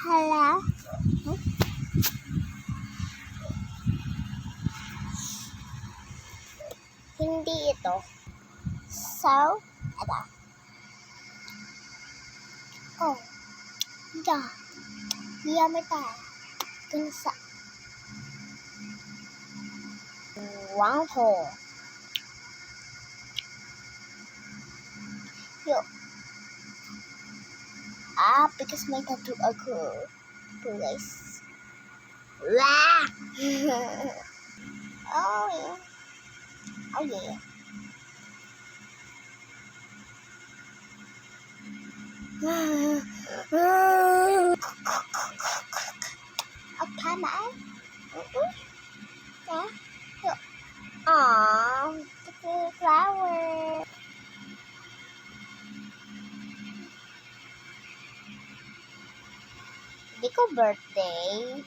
Hala. Hindi ito. So, ito. Oh. Yeah. Yamita. Kunsa. Wang ho. Yo. Because may tattoo ako. Guys. Wah! Oh, yeah. Oh, yeah. Okay, man. Yeah. Aww, pretty flower. Hindi ko birthday.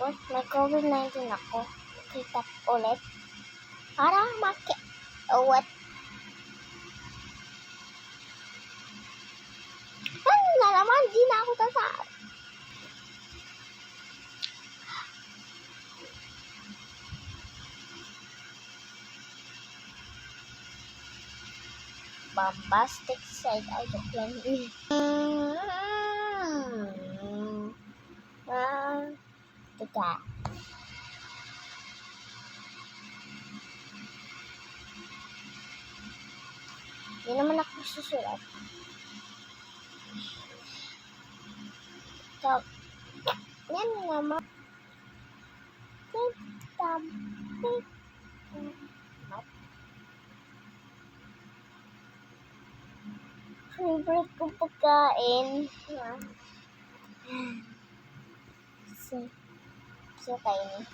What? May COVID-19 ako. Kita ulit. Para what? Ano na naman? Di na ako tasa. Bombastic side eye joke lang. Teka. Hindi naman ako susulat. So, yan naman. Favorite kong pagkain. So kainin.